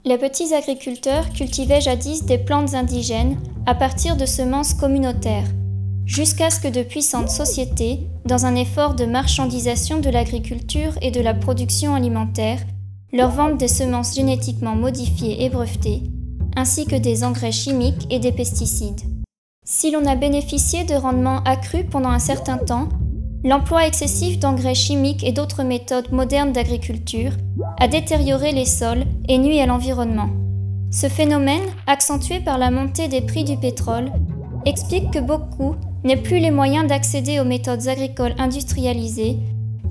Les petits agriculteurs cultivaient jadis des plantes indigènes à partir de semences communautaires, jusqu'à ce que de puissantes sociétés, dans un effort de marchandisation de l'agriculture et de la production alimentaire, leur vendent des semences génétiquement modifiées et brevetées, ainsi que des engrais chimiques et des pesticides. Si l'on a bénéficié de rendements accrus pendant un certain temps, l'emploi excessif d'engrais chimiques et d'autres méthodes modernes d'agriculture a détérioré les sols et nuit à l'environnement. Ce phénomène, accentué par la montée des prix du pétrole, explique que beaucoup n'aient plus les moyens d'accéder aux méthodes agricoles industrialisées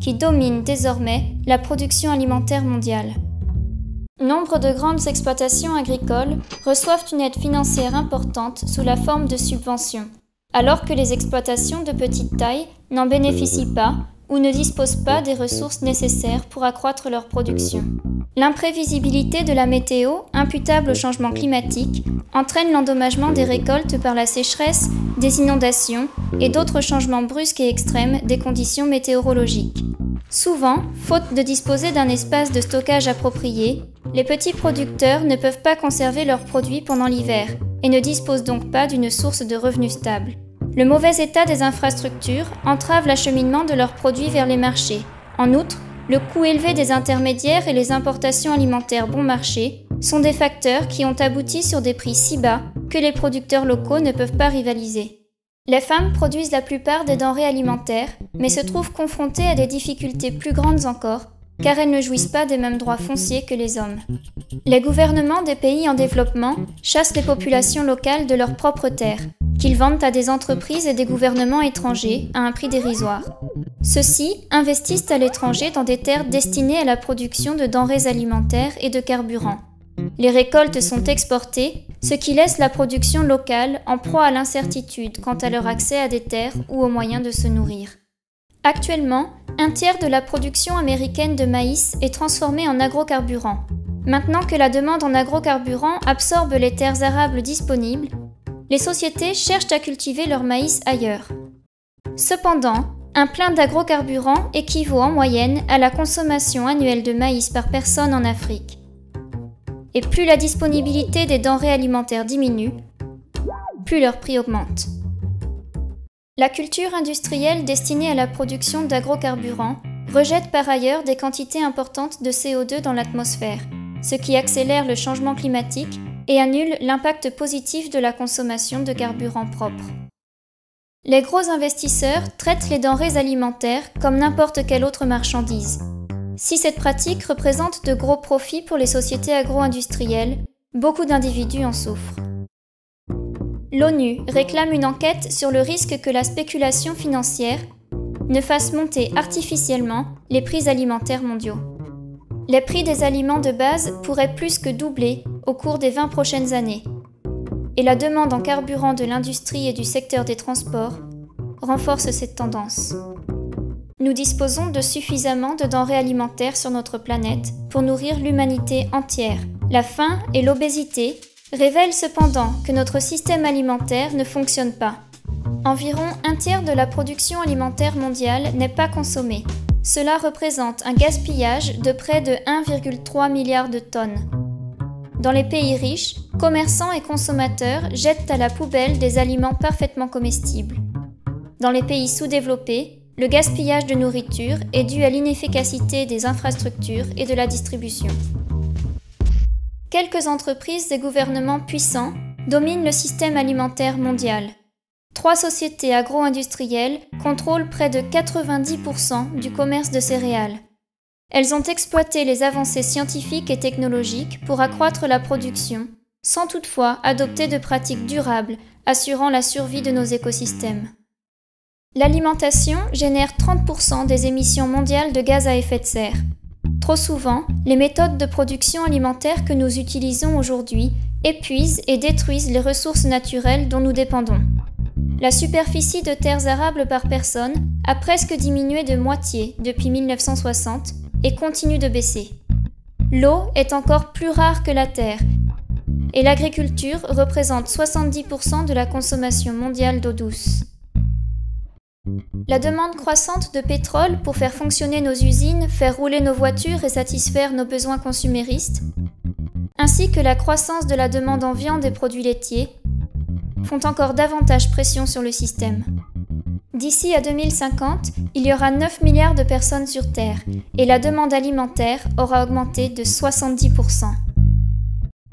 qui dominent désormais la production alimentaire mondiale. Nombre de grandes exploitations agricoles reçoivent une aide financière importante sous la forme de subventions, alors que les exploitations de petite taille n'en bénéficient pas ou ne disposent pas des ressources nécessaires pour accroître leur production. L'imprévisibilité de la météo, imputable au changement climatique, entraîne l'endommagement des récoltes par la sécheresse, des inondations et d'autres changements brusques et extrêmes des conditions météorologiques. Souvent, faute de disposer d'un espace de stockage approprié, les petits producteurs ne peuvent pas conserver leurs produits pendant l'hiver et ne disposent donc pas d'une source de revenus stable. Le mauvais état des infrastructures entrave l'acheminement de leurs produits vers les marchés. En outre, le coût élevé des intermédiaires et les importations alimentaires bon marché sont des facteurs qui ont abouti sur des prix si bas que les producteurs locaux ne peuvent pas rivaliser. Les femmes produisent la plupart des denrées alimentaires, mais se trouvent confrontées à des difficultés plus grandes encore, car elles ne jouissent pas des mêmes droits fonciers que les hommes. Les gouvernements des pays en développement chassent les populations locales de leurs propres terres, qu'ils vendent à des entreprises et des gouvernements étrangers à un prix dérisoire. Ceux-ci investissent à l'étranger dans des terres destinées à la production de denrées alimentaires et de carburant. Les récoltes sont exportées, ce qui laisse la production locale en proie à l'incertitude quant à leur accès à des terres ou aux moyens de se nourrir. Actuellement, un tiers de la production américaine de maïs est transformée en agrocarburants. Maintenant que la demande en agrocarburants absorbe les terres arables disponibles, les sociétés cherchent à cultiver leur maïs ailleurs. Cependant, un plein d'agrocarburants équivaut en moyenne à la consommation annuelle de maïs par personne en Afrique. Et plus la disponibilité des denrées alimentaires diminue, plus leur prix augmente. La culture industrielle destinée à la production d'agrocarburants rejette par ailleurs des quantités importantes de CO2 dans l'atmosphère, ce qui accélère le changement climatique et annule l'impact positif de la consommation de carburants propres. Les gros investisseurs traitent les denrées alimentaires comme n'importe quelle autre marchandise. Si cette pratique représente de gros profits pour les sociétés agro-industrielles, beaucoup d'individus en souffrent. L'ONU réclame une enquête sur le risque que la spéculation financière ne fasse monter artificiellement les prix alimentaires mondiaux. Les prix des aliments de base pourraient plus que doubler au cours des 20 prochaines années, et la demande en carburant de l'industrie et du secteur des transports renforce cette tendance. Nous disposons de suffisamment de denrées alimentaires sur notre planète pour nourrir l'humanité entière. La faim et l'obésité révèlent cependant que notre système alimentaire ne fonctionne pas. Environ un tiers de la production alimentaire mondiale n'est pas consommée. Cela représente un gaspillage de près de 1,3 milliard de tonnes. Dans les pays riches, commerçants et consommateurs jettent à la poubelle des aliments parfaitement comestibles. Dans les pays sous-développés, le gaspillage de nourriture est dû à l'inefficacité des infrastructures et de la distribution. Quelques entreprises et gouvernements puissants dominent le système alimentaire mondial. 3 sociétés agro-industrielles contrôlent près de 90% du commerce de céréales. Elles ont exploité les avancées scientifiques et technologiques pour accroître la production, sans toutefois adopter de pratiques durables assurant la survie de nos écosystèmes. L'alimentation génère 30% des émissions mondiales de gaz à effet de serre. Trop souvent, les méthodes de production alimentaire que nous utilisons aujourd'hui épuisent et détruisent les ressources naturelles dont nous dépendons. La superficie de terres arables par personne a presque diminué de moitié depuis 1960 et continue de baisser. L'eau est encore plus rare que la terre et l'agriculture représente 70% de la consommation mondiale d'eau douce. La demande croissante de pétrole pour faire fonctionner nos usines, faire rouler nos voitures et satisfaire nos besoins consuméristes ainsi que la croissance de la demande en viande et produits laitiers, font encore davantage pression sur le système. D'ici à 2050, il y aura 9 milliards de personnes sur Terre et la demande alimentaire aura augmenté de 70%.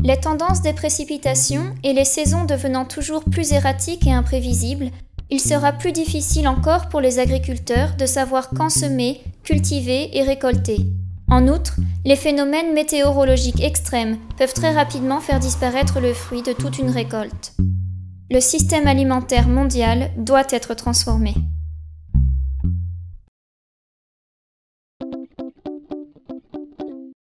Les tendances des précipitations et les saisons devenant toujours plus erratiques et imprévisibles, il sera plus difficile encore pour les agriculteurs de savoir quand semer, cultiver et récolter. En outre, les phénomènes météorologiques extrêmes peuvent très rapidement faire disparaître le fruit de toute une récolte. Le système alimentaire mondial doit être transformé.